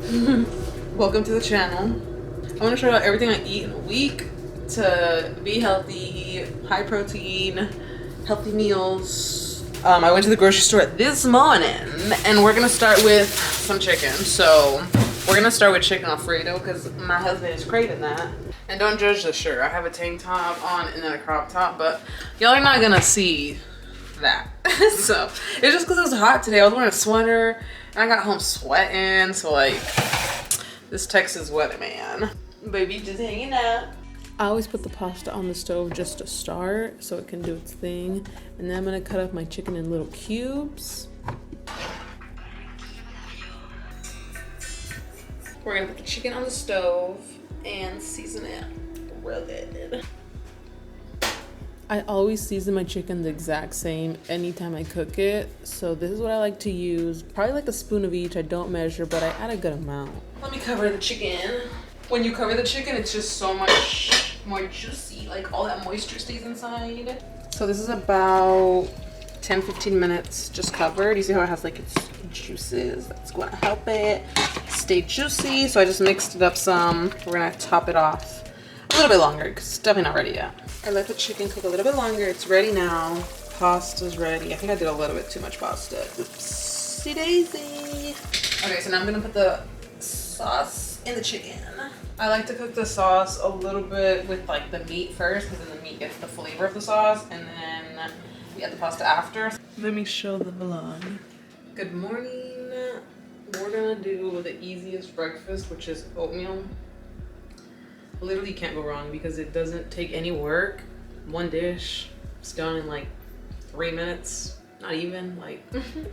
Welcome to the channel. I want to show you everything I eat in a week to be healthy, high protein, healthy meals. I went to the grocery store this morning and we're gonna start with some chicken. So we're gonna start with chicken Alfredo because my husband is craving that. And don't judge the shirt. I have a tank top on and then a crop top, but y'all are not gonna see that. So it's just because it was hot today. I was wearing a sweater and I got home sweating, so like this Texas weather, man. Baby just hanging out. I always put the pasta on the stove just to start so it can do its thing, and then I'm gonna cut up my chicken in little cubes. We're gonna put the chicken on the stove and season it real good. I always season my chicken the exact same anytime I cook it. So this is what I like to use. Probably like a spoon of each. I don't measure, but I add a good amount. Let me cover the chicken. When you cover the chicken, it's just so much more juicy. Like all that moisture stays inside. So this is about 10-15 minutes just covered. You see how it has like its juices? That's going to help it stay juicy. So I just mixed it up some. We're going to top it off a little bit longer because it's definitely not ready yet. I let the chicken cook a little bit longer. It's ready now. Pasta's ready. I think I did a little bit too much pasta. Oopsie daisy. Okay, so now I'm gonna put the sauce in the chicken. I like to cook the sauce a little bit with like the meat first because then the meat gets the flavor of the sauce, and then we add the pasta after. Let me show the vlog. Good morning. We're gonna do the easiest breakfast, which is oatmeal. Literally can't go wrong because it doesn't take any work. One dish, it's done in like 3 minutes, not even. Like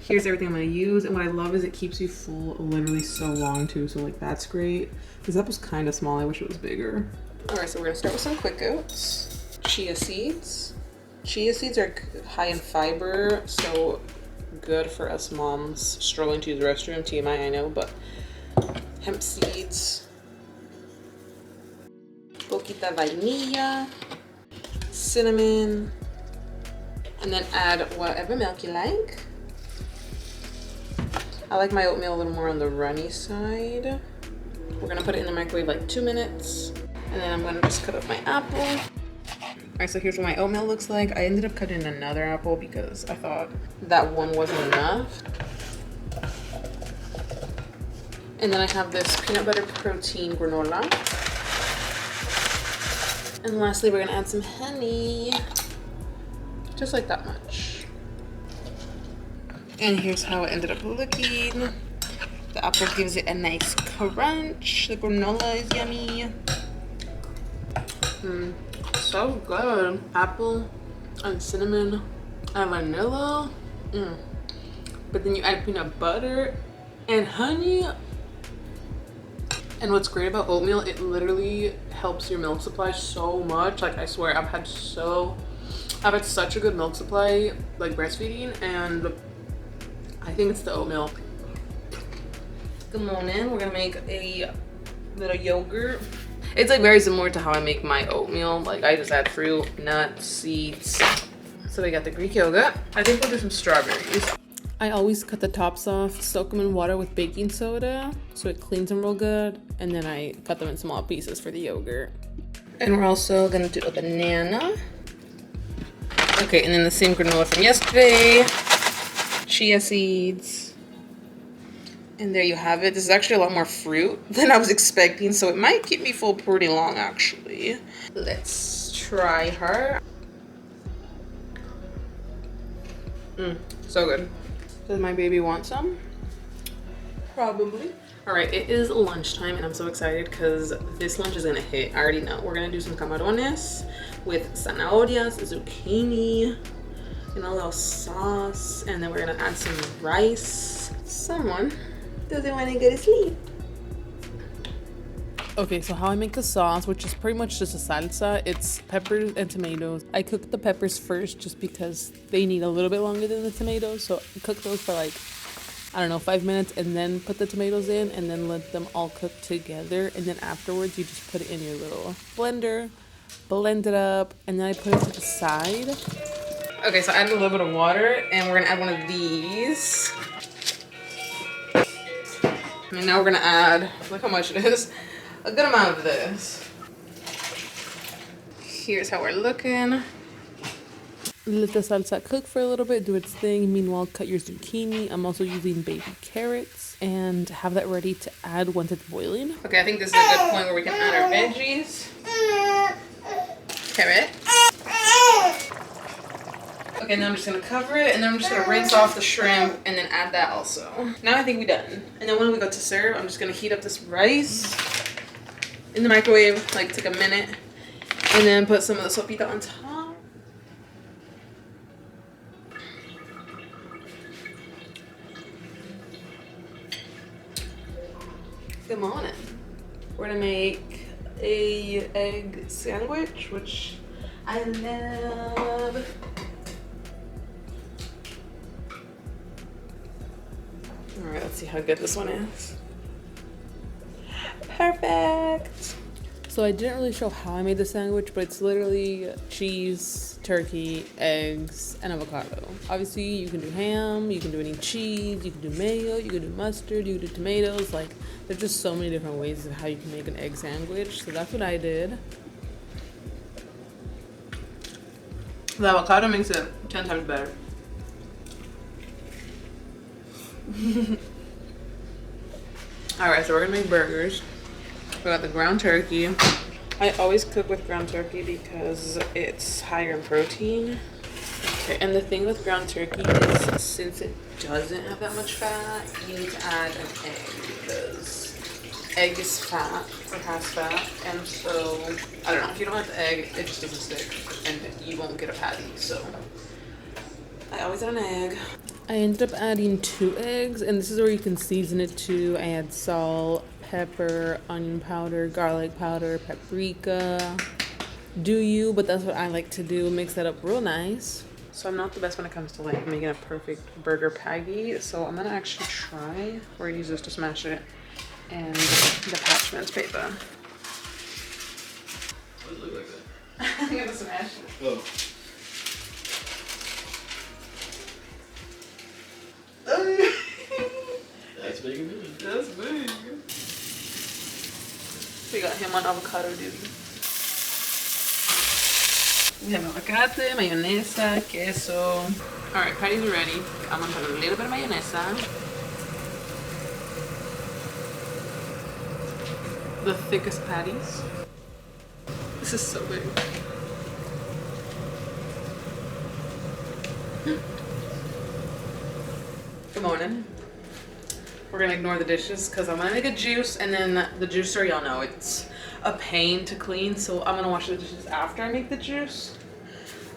here's everything I'm gonna use, and what I love is it keeps you full literally so long too, so like that's great. This apple's kind of small, I wish it was bigger. All right, so we're gonna start with some quick oats. Chia seeds. Chia seeds are high in fiber, so good for us moms struggling to use the restroom. TMI, I know, but hemp seeds. Poquita vainilla, cinnamon, and then add whatever milk you like. I like my oatmeal a little more on the runny side. We're gonna put it in the microwave like 2 minutes, and then I'm gonna just cut up my apple. All right, so here's what my oatmeal looks like. I ended up cutting another apple because I thought that one wasn't enough. And then I have this peanut butter protein granola. And lastly, we're gonna add some honey. Just like that much. And here's how it ended up looking. The apple gives it a nice crunch. The granola is yummy. So good. Apple and cinnamon and vanilla. But then you add peanut butter and honey. And what's great about oatmeal, it literally helps your milk supply so much. Like I swear, I've had such a good milk supply, like breastfeeding, and I think it's the oatmeal. Good morning. We're gonna make a little yogurt. It's like very similar to how I make my oatmeal. Like I just add fruit, nuts, seeds. So we got the Greek yogurt. I think we'll do some strawberries. I always cut the tops off, soak them in water with baking soda so it cleans them real good, and then I cut them in small pieces for the yogurt. And we're also gonna do a banana. Okay, and then the same granola from yesterday, chia seeds, and there you have it. This is actually a lot more fruit than I was expecting, so it might keep me full pretty long actually. Let's try her. So good. Does my baby want some? Probably. All right, it is lunchtime and I'm so excited because this lunch is gonna hit. I already know. We're gonna do some camarones with zanahorias, zucchini, and a little sauce, and then we're gonna add some rice. Someone doesn't want to go to sleep. Okay, so how I make the sauce, which is pretty much just a salsa, it's peppers and tomatoes. I cook the peppers first just because they need a little bit longer than the tomatoes. So I cook those for like, I don't know, 5 minutes, and then put the tomatoes in and then let them all cook together. And then afterwards, you just put it in your little blender, blend it up, and then I put it to the side. Okay, so I added a little bit of water and we're gonna add one of these. And now we're gonna add, look how much it is, a good amount of this. Here's how we're looking. Let the salsa cook for a little bit, do its thing. Meanwhile, cut your zucchini. I'm also using baby carrots and have that ready to add once it's boiling. Okay, I think this is a good point where we can add our veggies. Carrot. Okay, now I'm just gonna cover it and then I'm just gonna rinse off the shrimp and then add that also. Now I think we're done. And then when we go to serve, I'm just gonna heat up this rice in the microwave, like take a minute, and then put some of the sopita on top. Good morning. We're gonna make a egg sandwich, which I love. All right, let's see how good this one is. Perfect. So I didn't really show how I made the sandwich, but it's literally cheese, turkey, eggs, and avocado. Obviously, you can do ham, you can do any cheese, you can do mayo, you can do mustard, you can do tomatoes. Like, there's just so many different ways of how you can make an egg sandwich. So that's what I did. The avocado makes it 10 times better. Alright, so we're gonna make burgers. We got the ground turkey. I always cook with ground turkey because it's higher in protein. Okay, and the thing with ground turkey is since it doesn't have that much fat, you need to add an egg because egg is fat or has fat, and so I don't know, if you don't have the egg, it just doesn't stick and you won't get a patty. So I always add an egg. I ended up adding 2 eggs, and this is where you can season it to. I add salt, pepper, onion powder, garlic powder, paprika. Do you, but that's what I like to do. Mix that up real nice. So I'm not the best when it comes to like making a perfect burger patty, so I'm gonna actually try. We're gonna use this to smash it and the parchment paper. What does it look like that? I'm gonna smash it. Oh. That's big and big. That's big. We got him on avocado duty. We have avocado, mayonesa, queso. Alright, patties are ready. I'm gonna put a little bit of mayonesa. The thickest patties. This is so big. Good morning. We're gonna ignore the dishes because I'm gonna make a juice, and then the juicer, y'all know it's a pain to clean, so I'm gonna wash the dishes after I make the juice.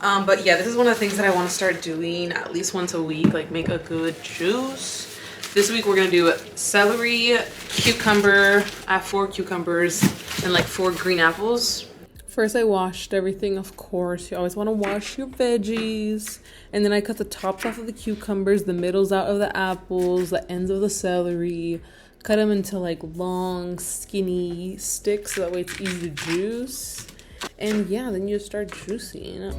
But yeah, this is one of the things that I want to start doing at least once a week, like make a good juice. This week we're gonna do celery, cucumber. I have 4 cucumbers and like 4 green apples. First I washed everything, of course. You always want to wash your veggies. And then I cut the tops off of the cucumbers, the middles out of the apples, the ends of the celery. Cut them into like long, skinny sticks so that way it's easy to juice. And yeah, then you just start juicing.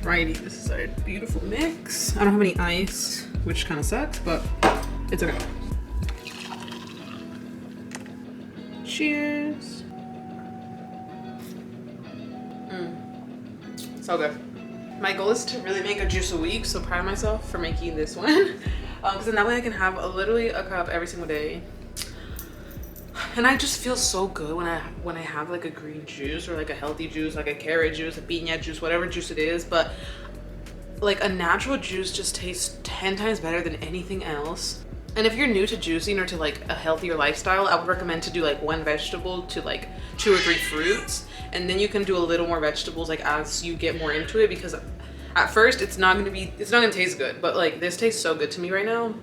Alrighty, this is our beautiful mix. I don't have any ice, which kind of sucks, but it's okay. Cheers. So good. My goal is to really make a juice a week, so proud of myself for making this one. Because then that way I can have literally a cup every single day. And I just feel so good when I have like a green juice or like a healthy juice, like a carrot juice, a piña juice, whatever juice it is. But like a natural juice just tastes 10 times better than anything else. And if you're new to juicing or to like a healthier lifestyle, I would recommend to do like 1 vegetable to like 2 or 3 fruits. And then you can do a little more vegetables like as you get more into it, because at first it's not gonna taste good, but like this tastes so good to me right now.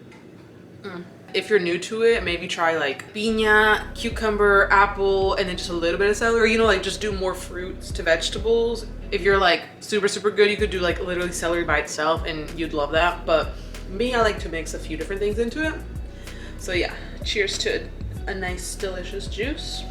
If you're new to it, maybe try like piña, cucumber, apple, and then just a little bit of celery, you know, like just do more fruits to vegetables. If you're like super good, you could do like literally celery by itself and you'd love that. But me, I like to mix a few different things into it. So yeah, cheers to a nice delicious juice.